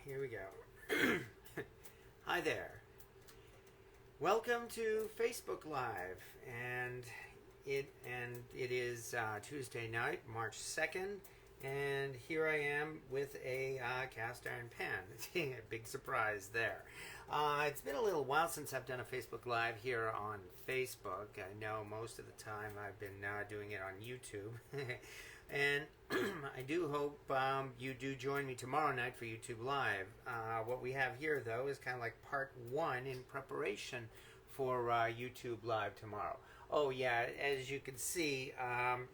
Here we go. Hi there. Welcome to Facebook Live, and it is Tuesday night, March 2nd, and here I am with a cast iron pan. A big surprise there. It's been a little while since I've done a Facebook Live here on Facebook. I know most of the time I've been doing it on YouTube. And I do hope you do join me tomorrow night for YouTube Live. What we have here, though, is kind of like part one in preparation for YouTube Live tomorrow. Oh, yeah, as you can see,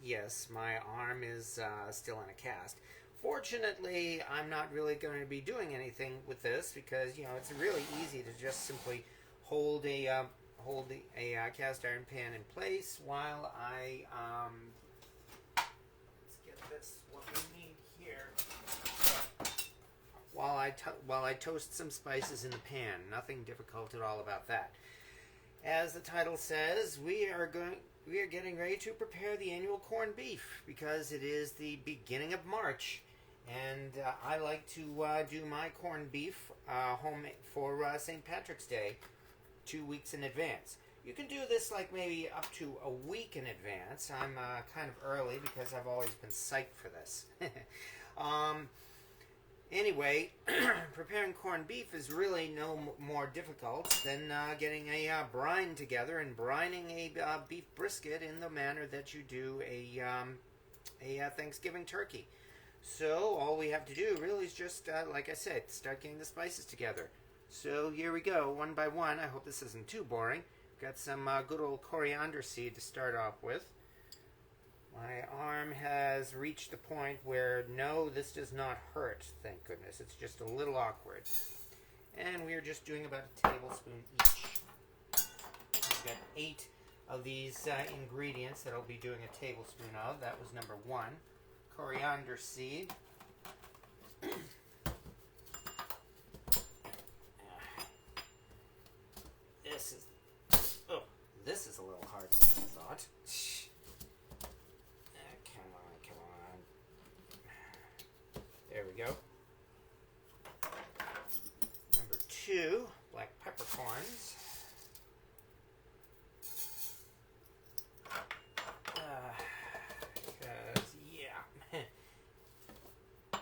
yes, my arm is still in a cast. Fortunately, I'm not really going to be doing anything with this because, you know, it's really easy to just simply hold a cast iron pan in place while I what we need here. While I toast some spices in the pan. Nothing difficult at all about that. As the title says, we are getting ready to prepare the annual corned beef because it is the beginning of March, and I like to do my corned beef homemade for St. Patrick's Day 2 weeks in advance. You can do this like maybe up to a week in advance. I'm kind of early because I've always been psyched for this. Anyway, preparing corned beef is really no more difficult than getting a brine together and brining a beef brisket in the manner that you do a Thanksgiving turkey. So all we have to do really is just, like I said, start getting the spices together. So here we go, one by one. I hope this isn't too boring. Got some good old coriander seed to start off with. My arm has reached the point where, no, this does not hurt, thank goodness. It's just a little awkward. And we are just doing about a tablespoon each. I've got 8 of these ingredients that I'll be doing a tablespoon of. That was number 1. Coriander seed. This is a little harder than I thought. Come on. There we go. Number 2, black peppercorns.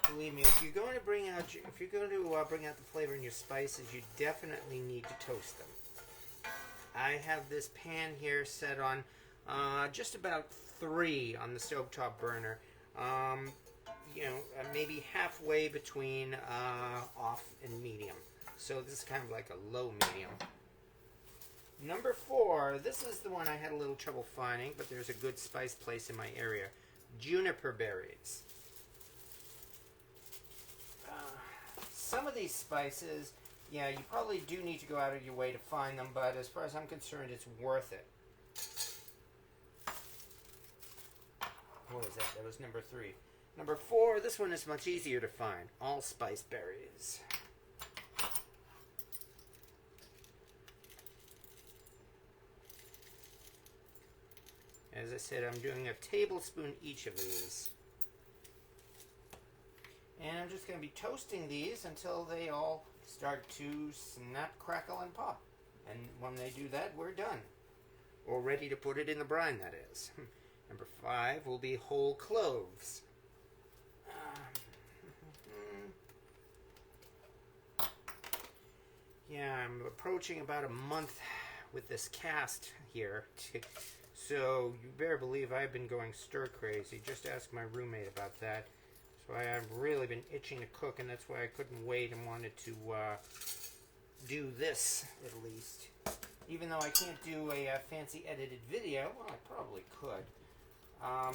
Believe me, if you're going to bring out the flavor in your spices, you definitely need to toast them. I have this pan here set on just about 3 on the stovetop burner. Maybe halfway between off and medium. So this is kind of like a low medium. Number 4, this is the one I had a little trouble finding, but there's a good spice place in my area. Juniper berries. Some of these spices, yeah, you probably do need to go out of your way to find them, but as far as I'm concerned, it's worth it. What was that? That was number 3. Number 4, this one is much easier to find. Allspice berries. As I said, I'm doing a tablespoon each of these. And I'm just going to be toasting these until they all start to snap, crackle, and pop. And when they do that, we're done. We're ready to put it in the brine, that is. Number 5 will be whole cloves. Yeah, I'm approaching about a month with this cast here. So you better believe I've been going stir crazy. Just ask my roommate about that. So I've really been itching to cook, and that's why I couldn't wait and wanted to do this at least. Even though I can't do a fancy edited video, well, I probably could. I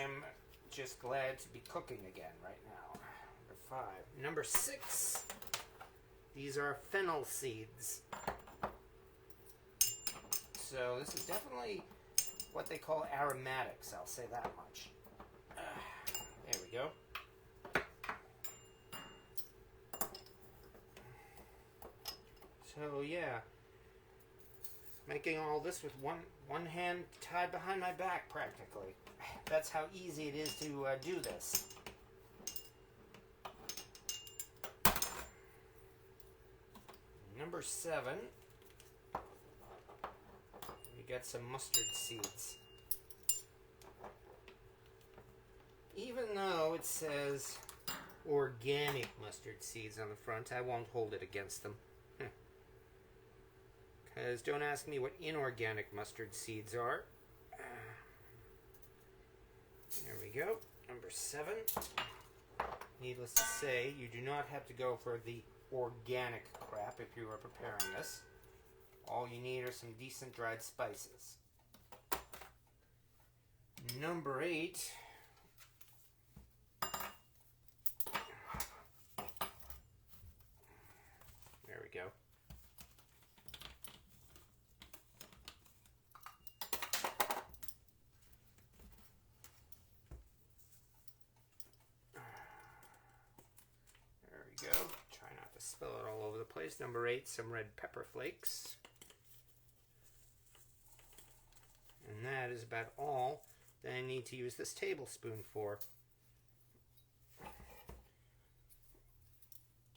am just glad to be cooking again right now. Number 5. Number 6. These are fennel seeds. So this is definitely what they call aromatics, I'll say that much. There we go. So yeah, making all this with one hand tied behind my back practically. That's how easy it is to do this. Number 7. We got some mustard seeds. Even though it says organic mustard seeds on the front, I won't hold it against them. Because don't ask me what inorganic mustard seeds are. There we go. Number 7. Needless to say, you do not have to go for the organic crap if you are preparing this. All you need are some decent dried spices. Number 8. There we go. There we go. Try not to spill it all over the place. Number 8, some red pepper flakes. And that is about all that I need to use this tablespoon for.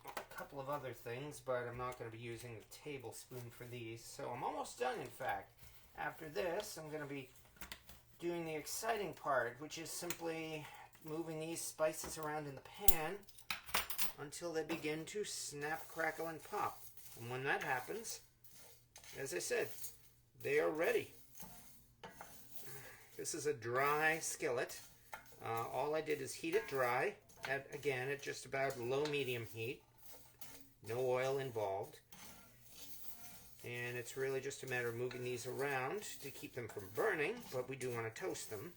A couple of other things, but I'm not going to be using the tablespoon for these. So I'm almost done, in fact. After this, I'm going to be doing the exciting part, which is simply moving these spices around in the pan until they begin to snap, crackle, and pop. And when that happens, as I said, they are ready. This is a dry skillet. All I did is heat it dry, again at just about low-medium heat. No oil involved. And it's really just a matter of moving these around to keep them from burning, but we do want to toast them.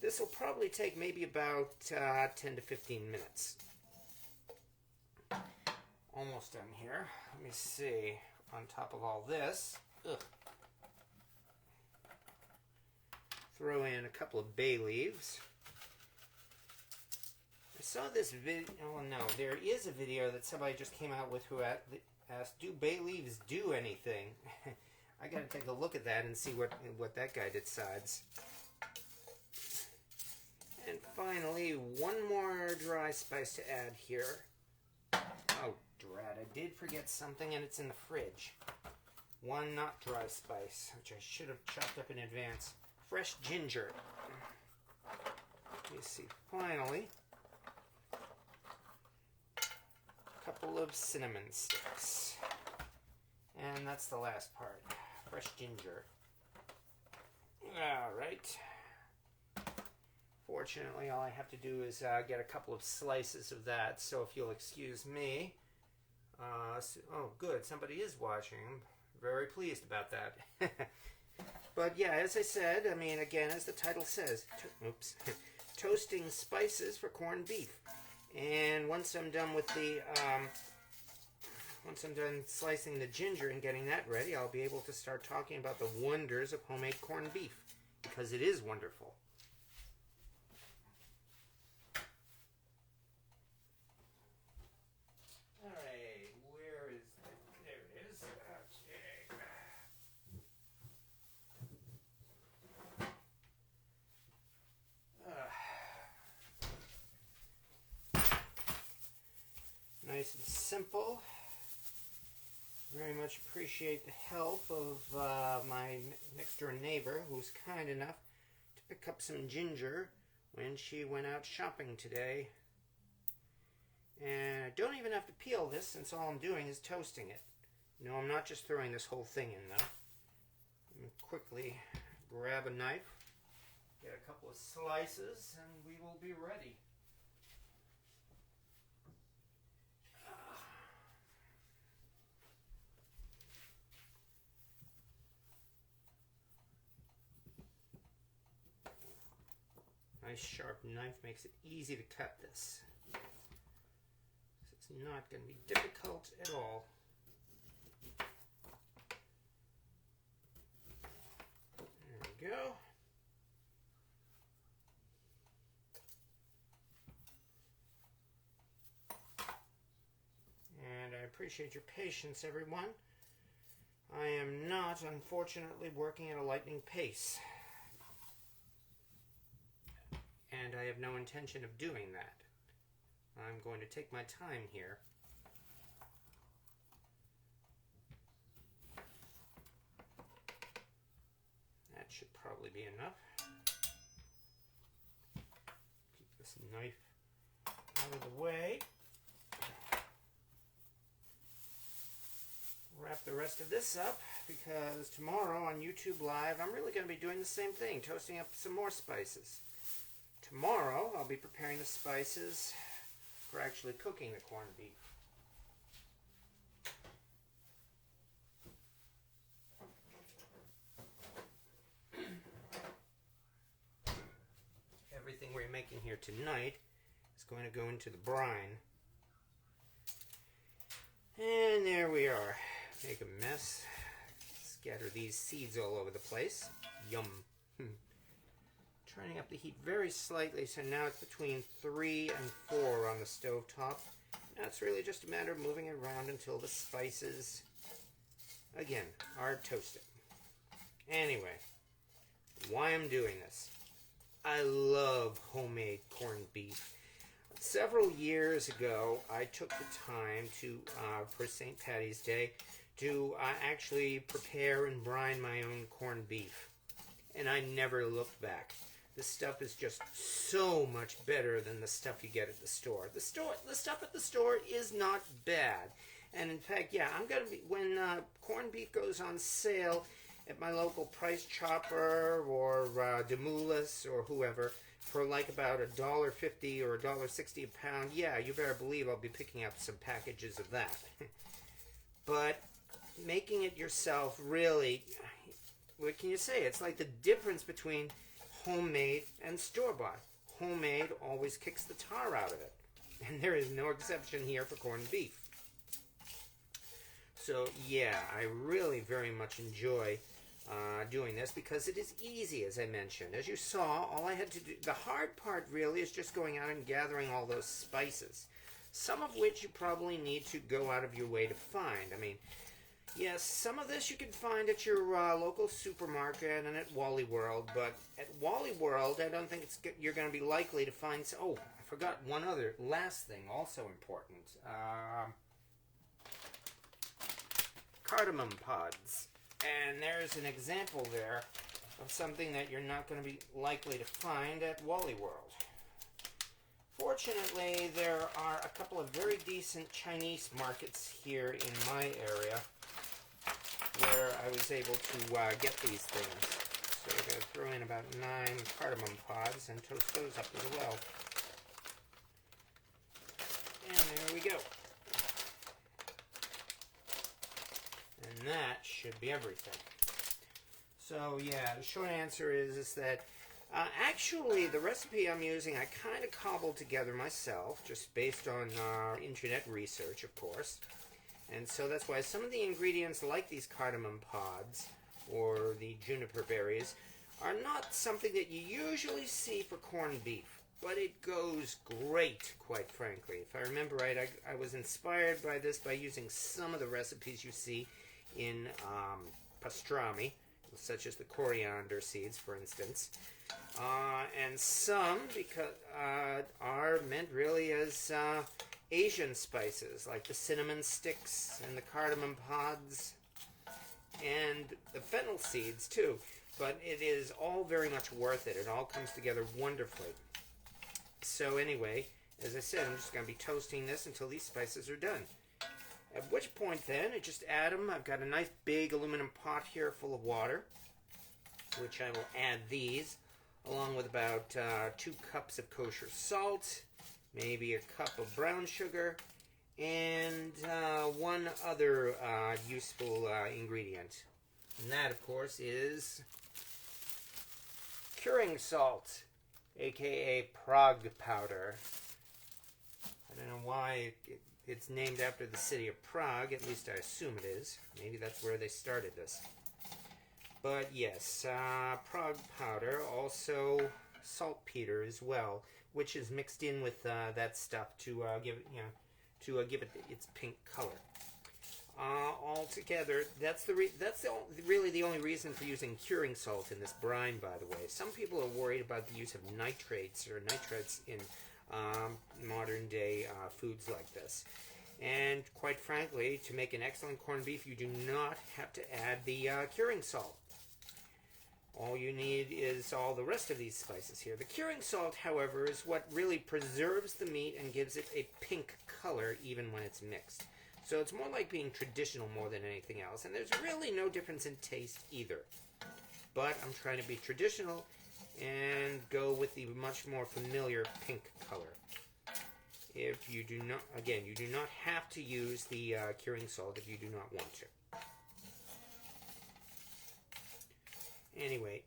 This will probably take maybe about 10 to 15 minutes. Almost done here. Let me see. On top of all this, throw in a couple of bay leaves. I saw this video. Oh no, there is a video that somebody just came out with who asked, "Do bay leaves do anything?" I got to take a look at that and see what that guy decides. And finally, one more dry spice to add here. Oh, drat, I did forget something, and it's in the fridge. One not dry spice, which I should have chopped up in advance. Fresh ginger. Let me see. Finally, a couple of cinnamon sticks. And that's the last part. Fresh ginger. Alright. Fortunately, all I have to do is get a couple of slices of that, so if you'll excuse me. Oh, good. Somebody is watching. I'm very pleased about that. But yeah, as I said, I mean, again, as the title says, toasting spices for corned beef. And once I'm done with once I'm done slicing the ginger and getting that ready, I'll be able to start talking about the wonders of homemade corned beef, because it is wonderful. All right, where is it? There it is. Okay. Nice and simple. Very much appreciate the help of my next door neighbor, who was kind enough to pick up some ginger when she went out shopping today. And I don't even have to peel this, since all I'm doing is toasting it. No, I'm not just throwing this whole thing in, though. Let me quickly grab a knife, get a couple of slices, and we will be ready. Nice sharp knife makes it easy to cut this. It's not going to be difficult at all. There we go. And I appreciate your patience, everyone. I am not, unfortunately, working at a lightning pace. And I have no intention of doing that. I'm going to take my time here. should probably be enough. Keep this knife out of the way. Wrap the rest of this up because tomorrow on YouTube Live I'm really going to be doing the same thing, toasting up some more spices. Tomorrow I'll be preparing the spices for actually cooking the corned beef. Everything we're making here tonight is going to go into the brine. And there we are. Make a mess. Scatter these seeds all over the place. Yum. Turning up the heat very slightly, so now it's between 3 and 4 on the stove top. Now it's really just a matter of moving it around until the spices, again, are toasted. Anyway, why I'm doing this. I love homemade corned beef. Several years ago, I took the time to, for St. Patty's Day, to actually prepare and brine my own corned beef. And I never looked back. The stuff is just so much better than the stuff you get at the store. The stuff at the store is not bad. And in fact, yeah, I'm going to be, when corned beef goes on sale at my local Price Chopper or Demoulas or whoever, for like about $1.50 or $1.60 a pound, yeah, you better believe I'll be picking up some packages of that. But making it yourself, really, what can you say? It's like the difference between homemade and store-bought. Homemade always kicks the tar out of it. And there is no exception here for corned beef. So, yeah, I really very much enjoy doing this because it is easy, as I mentioned. As you saw, all I had to do, the hard part really is just going out and gathering all those spices, some of which you probably need to go out of your way to find. I mean, yes, some of this you can find at your local supermarket and at Wally World, but at Wally World, I don't think you're going to be likely to find. Oh, I forgot one other last thing, also important. Cardamom Pods. And there's an example there of something that you're not going to be likely to find at Wally World. Fortunately, there are a couple of very decent Chinese markets here in my area where I was able to get these things. So we're going to throw in about 9 cardamom pods and toast those up as well. And there we go. And that should be everything. So yeah, the short answer is that actually the recipe I'm using I kind of cobbled together myself, just based on internet research, of course. And so that's why some of the ingredients, like these cardamom pods or the juniper berries, are not something that you usually see for corned beef. But it goes great, quite frankly. If I remember right, I was inspired by this by using some of the recipes you see in pastrami, such as the coriander seeds, for instance. And some because are meant really as Asian spices, like the cinnamon sticks and the cardamom pods and the fennel seeds too. But it is all very much worth it. It all comes together wonderfully. So anyway, as I said, I'm just going to be toasting this until these spices are done. At which point then, I just add them. I've got a nice big aluminum pot here full of water, which I will add these, along with about 2 cups of kosher salt, maybe a cup of brown sugar, and one other useful ingredient. And that, of course, is curing salt, aka Prague powder. I don't know why it's named after the city of Prague, at least I assume it is. Maybe that's where they started this. But yes, Prague powder, also saltpeter as well, which is mixed in with that stuff to give it, give it its pink color. Altogether, that's really the only reason for using curing salt in this brine, by the way. Some people are worried about the use of nitrates in modern day foods like this. And quite frankly, to make an excellent corned beef, you do not have to add the curing salt. All you need is all the rest of these spices here. The curing salt, however, is what really preserves the meat and gives it a pink color even when it's mixed. So it's more like being traditional more than anything else, and there's really no difference in taste either. But I'm trying to be traditional and go with the much more familiar pink color. If you do not, again, you do not have to use the curing salt if you do not want to. Anyway,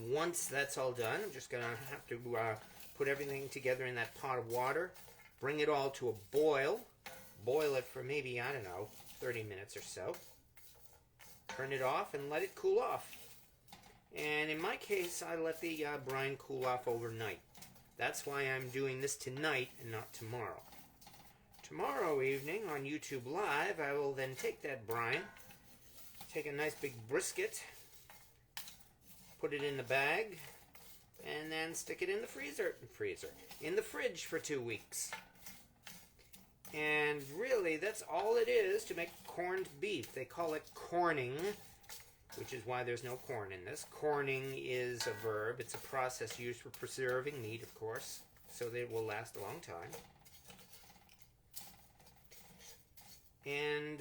once that's all done, I'm just going to have to put everything together in that pot of water, bring it all to a boil, boil it for maybe, I don't know, 30 minutes or so, turn it off and let it cool off. And in my case, I let the brine cool off overnight. That's why I'm doing this tonight and not tomorrow. Tomorrow evening on YouTube Live, I will then take that brine, take a nice big brisket, put it in the bag, and then stick it in the in the fridge for 2 weeks. And really, that's all it is to make corned beef. They call it corning, which is why there's no corn in this. Corning is a verb. It's a process used for preserving meat, of course, so that it will last a long time. And,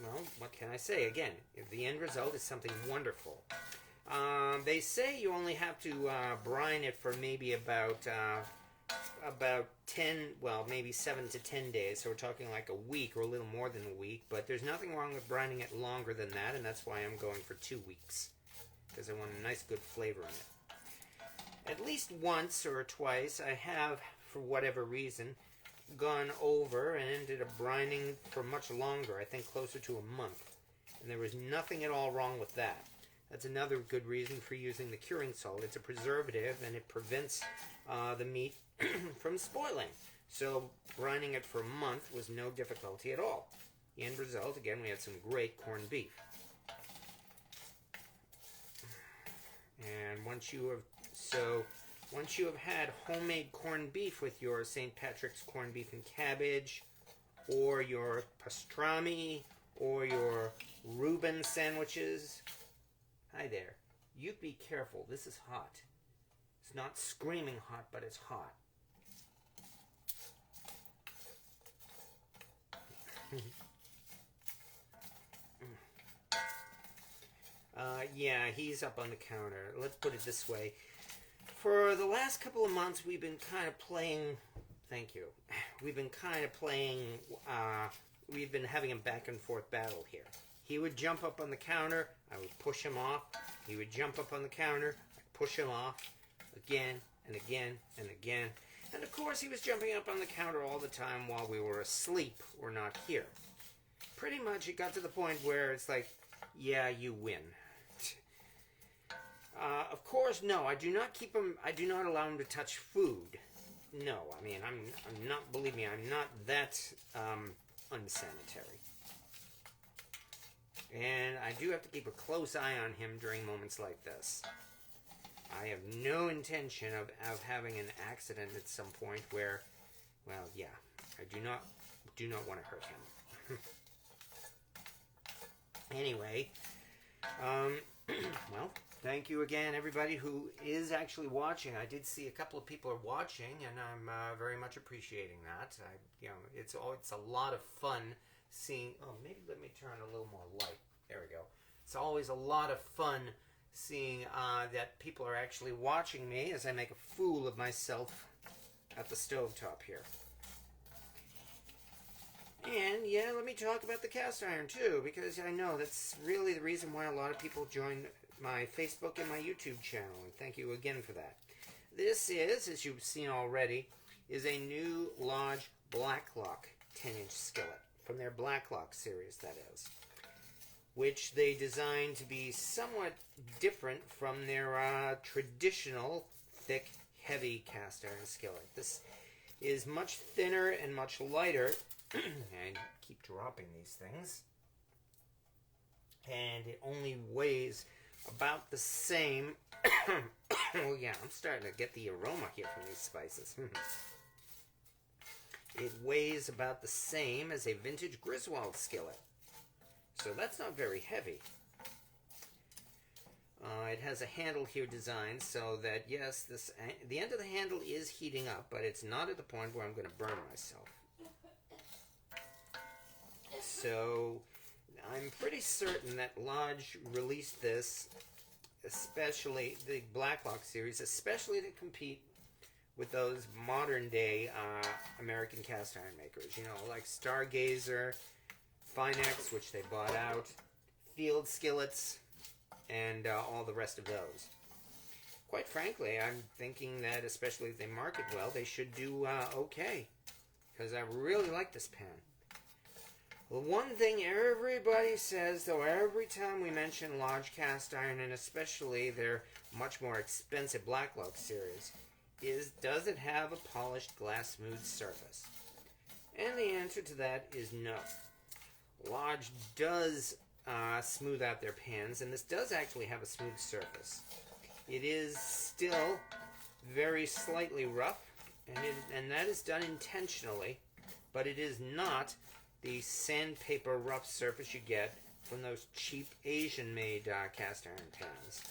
well, what can I say? Again, the end result is something wonderful. They say you only have to brine it for maybe about 10, well, maybe 7 to 10 days. So we're talking like a week or a little more than a week. But there's nothing wrong with brining it longer than that, and that's why I'm going for 2 weeks, because I want a nice, good flavor in it. At least once or twice, I have, for whatever reason, gone over and ended up brining for much longer, I think closer to a month. And there was nothing at all wrong with that. That's another good reason for using the curing salt. It's a preservative and it prevents the meat from spoiling. So brining it for a month was no difficulty at all. The end result, again, we had some great corned beef. And once you have had homemade corned beef with your St. Patrick's corned beef and cabbage, or your pastrami, or your Reuben sandwiches. Hi there. You be careful. This is hot. It's not screaming hot, but it's hot. Yeah, he's up on the counter. Let's put it this way. For the last couple of months, we've been kind of playing... Thank you. We've been kind of playing... we've been having a back and forth battle here. He would jump up on the counter. I would push him off. He would jump up on the counter. I'd push him off. Again and again and again. And of course, he was jumping up on the counter all the time while we were asleep or not here. Pretty much, it got to the point where it's like, yeah, you win. Of course, no, I do not keep him, I do not allow him to touch food. No, I mean, I'm not, believe me, I'm not that unsanitary. And I do have to keep a close eye on him during moments like this. I have no intention of having an accident at some point where, well, yeah, I do not want to hurt him. Anyway, well, thank you again, everybody who is actually watching. I did see a couple of people are watching, and I'm very much appreciating that. It's a lot of fun seeing. Oh, maybe let me turn a little more light. There we go. It's always a lot of fun seeing that people are actually watching me as I make a fool of myself at the stovetop here. And yeah, let me talk about the cast iron too, because I know that's really the reason why a lot of people join my Facebook and my YouTube channel, and thank you again for that. This is, as you've seen already, is a new Lodge Blacklock 10-inch skillet, from their Blacklock series, that is, which they designed to be somewhat different from their traditional, thick, heavy cast iron skillet. This is much thinner and much lighter. I keep dropping these things. And it only weighs about the same. Oh yeah, I'm starting to get the aroma here from these spices. It weighs about the same as a vintage Griswold skillet. So that's not very heavy. It has a handle here designed so that, yes, the end of the handle is heating up, but it's not at the point where I'm going to burn myself. So I'm pretty certain that Lodge released this, especially the Blacklock series, especially to compete with those modern day American cast iron makers, you know, like Stargazer, Finex, which they bought out, Field Skillets, and all the rest of those. Quite frankly, I'm thinking that, especially if they market well, they should do okay, because I really like this pan. The one thing everybody says, though, every time we mention Lodge cast iron, and especially their much more expensive Blacklock series, is, does it have a polished glass smooth surface? And the answer to that is no. Lodge does smooth out their pans, and this does actually have a smooth surface. It is still very slightly rough, and that is done intentionally, but it is not the sandpaper rough surface you get from those cheap Asian-made cast iron pans,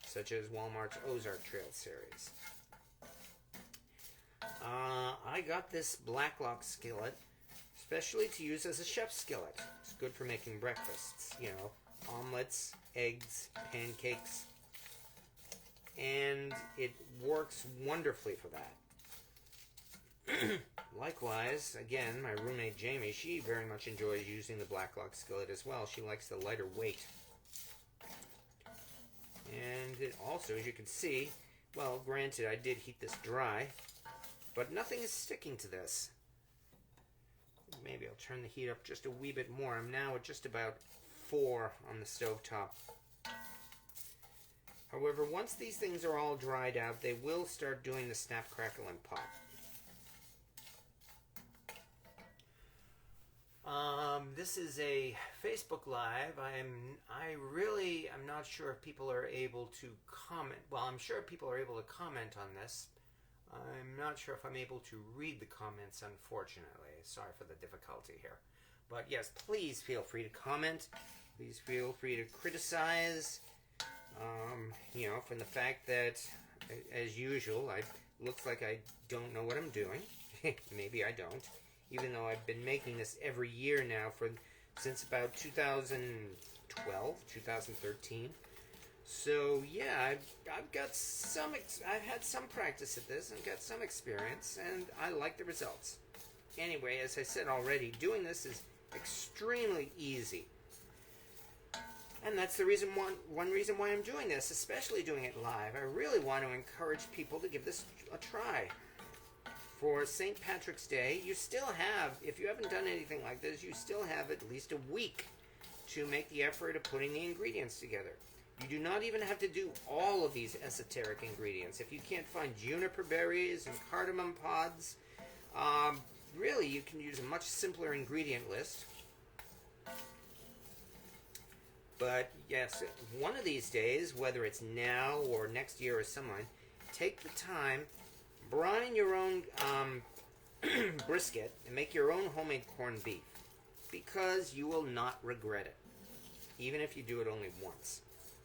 such as Walmart's Ozark Trail series. I got this Blacklock skillet especially to use as a chef's skillet. It's good for making breakfasts, you know, omelets, eggs, pancakes, and it works wonderfully for that. Likewise, again, my roommate Jamie, she very much enjoys using the Blacklock skillet as well. She likes the lighter weight. And it also, as you can see, well, granted, I did heat this dry, but nothing is sticking to this. Maybe I'll turn the heat up just a wee bit more. I'm now at just about 4 on the stovetop. However, once these things are all dried out, they will start doing the snap, crackle, and pop. This is a Facebook Live. I'm not sure if people are able to comment. Well, I'm sure people are able to comment on this. I'm not sure if I'm able to read the comments, unfortunately. Sorry for the difficulty here. But yes, please feel free to comment. Please feel free to criticize. You know, from the fact that, as usual, it looks like I don't know what I'm doing. Maybe I don't. Even though I've been making this every year now since about 2012, 2013. So yeah, I've got I've had some practice at this and got some experience, and I like the results. Anyway, as I said already, doing this is extremely easy. And that's the reason one reason why I'm doing this, especially doing it live. I really want to encourage people to give this a try. For St. Patrick's Day, you still have, if you haven't done anything like this, you still have at least a week to make the effort of putting the ingredients together. You do not even have to do all of these esoteric ingredients. If you can't find juniper berries and cardamom pods, really you can use a much simpler ingredient list. But yes, one of these days, whether it's now or next year or sometime, take the time, brine your own brisket, and make your own homemade corned beef, because you will not regret it, even if you do it only once.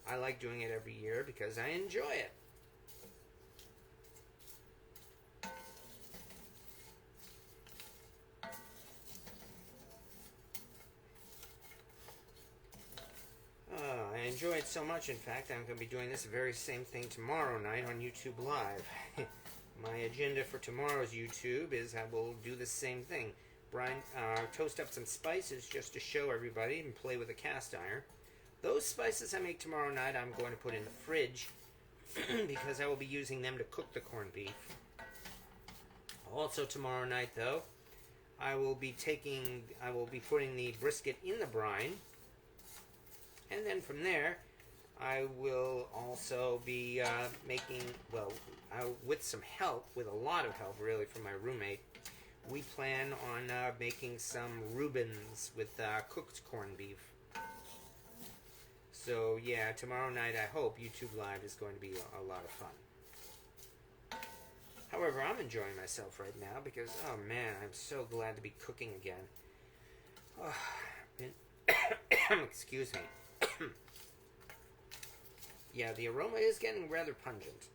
I like doing it every year because I enjoy it. I enjoy it so much, in fact, I'm going to be doing this very same thing tomorrow night on YouTube Live. My agenda for tomorrow's YouTube is I will do the same thing. Toast up some spices just to show everybody and play with a cast iron. Those spices I make tomorrow night I'm going to put in the fridge because I will be using them to cook the corned beef. Also tomorrow night, though, I will be putting the brisket in the brine. And then from there, I will also be making, with some help, with a lot of help really from my roommate, we plan on making some Reubens with cooked corned beef. So yeah, tomorrow night I hope YouTube Live is going to be a lot of fun. However, I'm enjoying myself right now because, oh man, I'm so glad to be cooking again. Excuse me. Yeah, the aroma is getting rather pungent.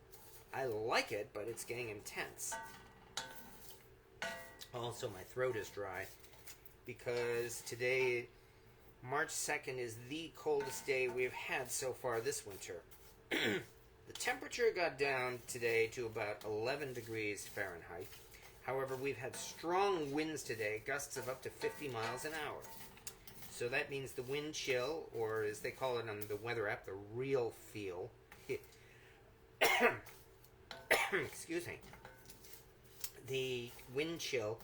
I like it, but it's getting intense. Also, my throat is dry because today, March 2nd, is the coldest day we've had so far this winter. The temperature got down today to about 11 degrees Fahrenheit. However, we've had strong winds today, gusts of up to 50 miles an hour. So that means the wind chill, or as they call it on the weather app, the real feel. Excuse me. The wind chill,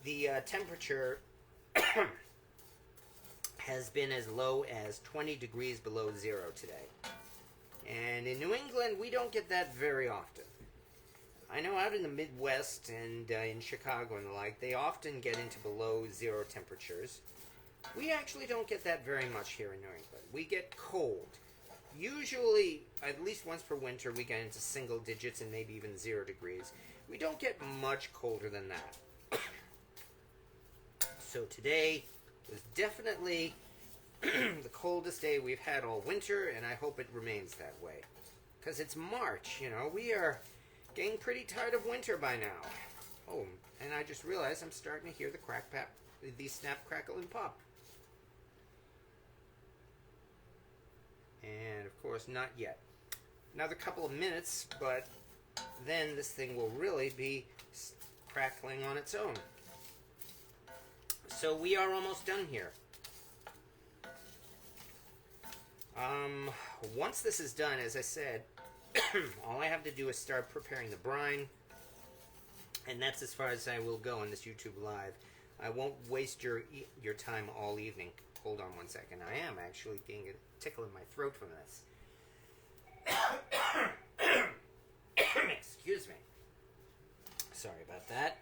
the temperature has been as low as 20 degrees below zero today. And in New England, we don't get that very often. I know out in the Midwest and in Chicago and the like, they often get into below zero temperatures. We actually don't get that very much here in New England. We get cold. Usually, at least once per winter, we get into single digits and maybe even 0 degrees. We don't get much colder than that. So today was definitely the coldest day we've had all winter, and I hope it remains that way. Because it's March, you know, we are getting pretty tired of winter by now. Oh, and I just realized I'm starting to hear the snap, crackle, and pop. And of course, not yet. Another couple of minutes, but then this thing will really be crackling on its own. So we are almost done here. Once this is done, as I said, all I have to do is start preparing the brine, and that's as far as I will go on this YouTube Live. I won't waste your time all evening. Hold on one second. I am actually getting a tickle in my throat from this. Excuse me. Sorry about that.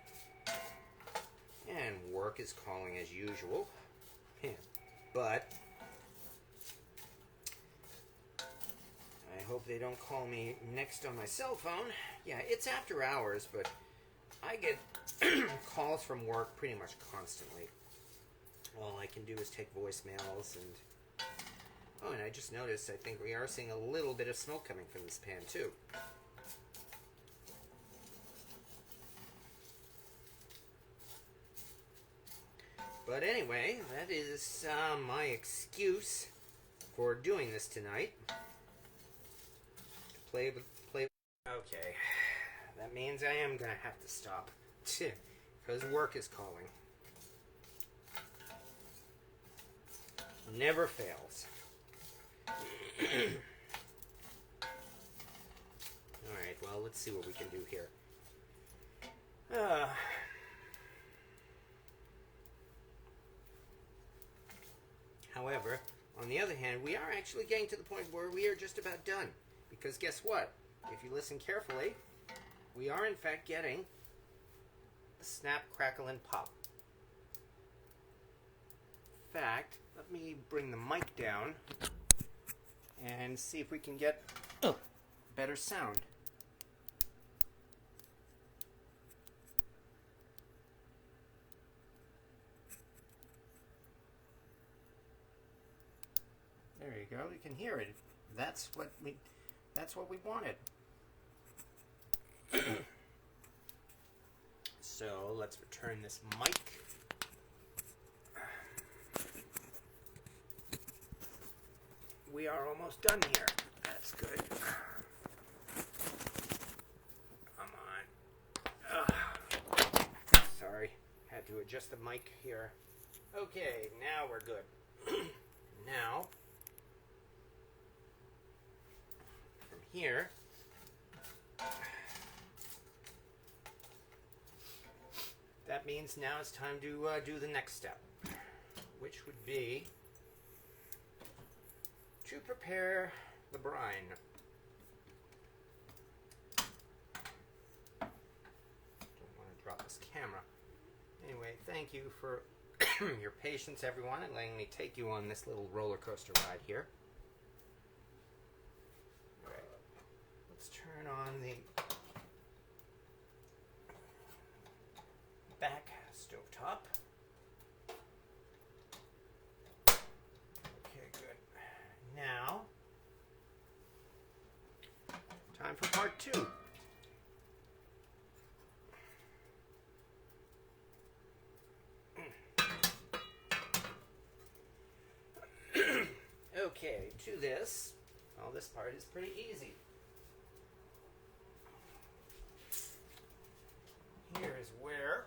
And work is calling as usual. But I hope they don't call me next on my cell phone. Yeah, it's after hours, but I get calls from work pretty much constantly. All I can do is take voicemails and... Oh, and I just noticed, I think we are seeing a little bit of smoke coming from this pan, too. But anyway, that is my excuse for doing this tonight. Play. Okay, that means I am gonna have to stop because work is calling. Never fails. Alright, well, let's see what we can do here. However, on the other hand, we are actually getting to the point where we are just about done. Because guess what? If you listen carefully, we are in fact getting a snap, crackle, and pop. In fact, let me bring the mic down and see if we can get better sound. There you go. You can hear it. That's what we wanted. So let's return this mic. We are almost done here. That's good. Come on. Sorry. Had to adjust the mic here. Okay, now we're good. Now, from here, that means now it's time to do the next step, which would be to prepare the brine. Don't want to drop this camera. Anyway, thank you for your patience, everyone, and letting me take you on this little roller coaster ride here. All right, let's turn on the back stovetop. Okay, good. Now, time for part 2. Okay, to this, well, this part is pretty easy. Here is where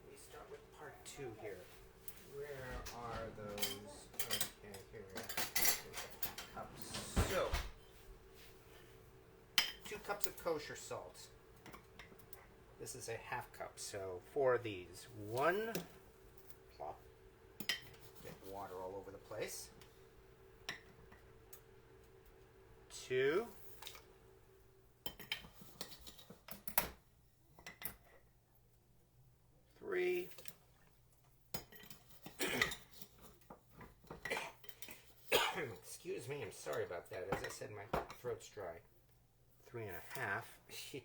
we start with part 2 here. Where are those? Okay, here we are. Cups. So, 2 cups of kosher salt. This is a half cup, so 4 of these. 1, plop, get water all over the place. 2, 3, excuse me, I'm sorry about that. As I said, my throat's dry. 3.5.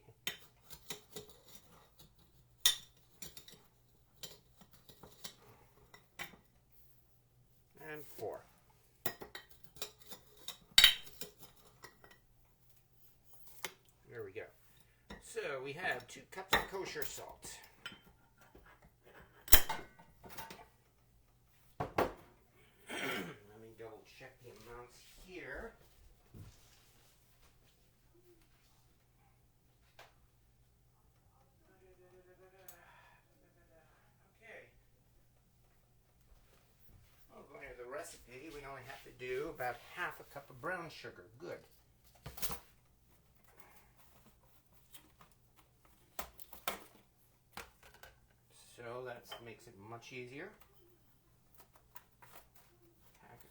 And 4. There we go. So we have 2 cups of kosher salt. Let me double check the amounts here. Okay. Well, going to the recipe, we only have to do about half a cup of brown sugar. Good. So that makes it much easier.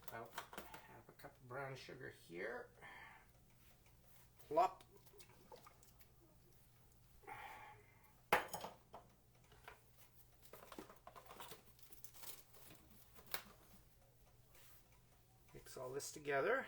About half a cup of brown sugar here. Plop. Mix all this together.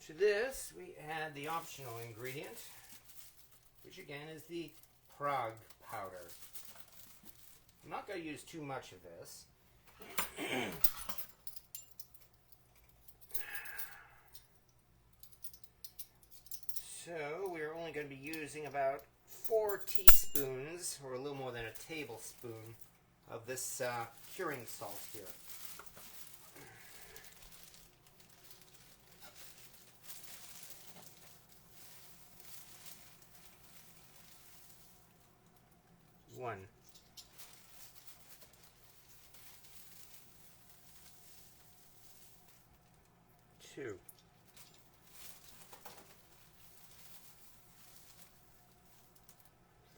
To this, we add the optional ingredient, which again is the Prague powder. I'm not going to use too much of this. So we're only going to be using about 4 teaspoons, or a little more than a tablespoon, of this curing salt here. One. 2.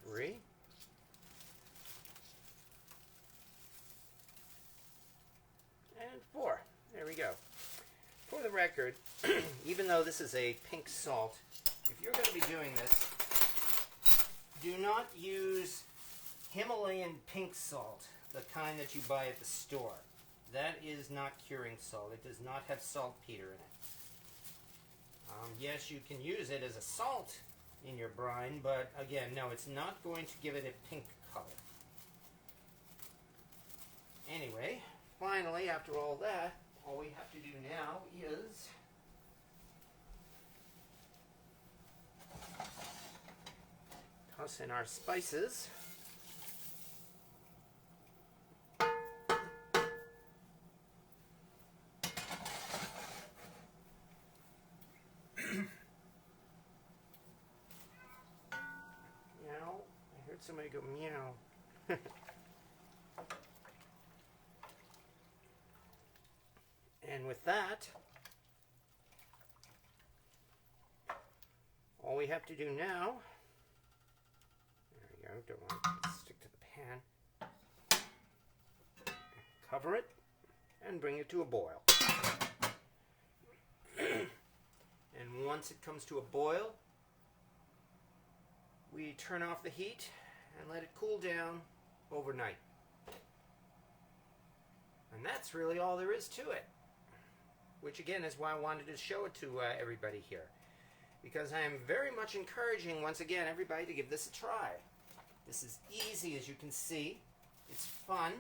3. And 4. There we go. For the record, even though this is a pink salt, if you're going to be doing this, do not use Himalayan pink salt, the kind that you buy at the store. That is not curing salt. It does not have saltpeter in it. Yes, you can use it as a salt in your brine, but again, no, it's not going to give it a pink color. Anyway, finally, after all that, all we have to do now is toss in our spices. Meow. I heard somebody go meow. And with that, all we have to do now, there we go, don't want to stick to the pan, cover it and bring it to a boil. And once it comes to a boil, we turn off the heat and let it cool down overnight. And that's really all there is to it. Which again is why I wanted to show it to everybody here. Because I am very much encouraging, once again, everybody to give this a try. This is easy, as you can see. It's fun.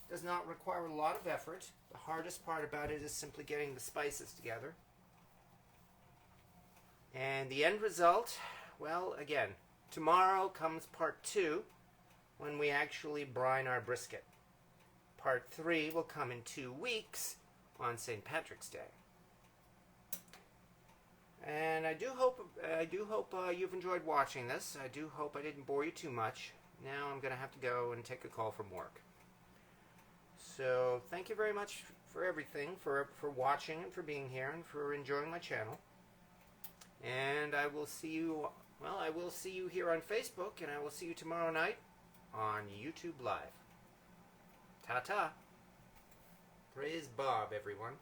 Does not require a lot of effort. The hardest part about it is simply getting the spices together. And the end result, well, again, tomorrow comes part 2, when we actually brine our brisket. Part 3 will come in 2 weeks on St. Patrick's Day. And I do hope you've enjoyed watching this. I do hope I didn't bore you too much. Now I'm going to have to go and take a call from work. So thank you very much for everything, for watching and for being here and for enjoying my channel. And I will see you, well, I will see you here on Facebook, and I will see you tomorrow night on YouTube Live. Ta-ta. Praise Bob, everyone.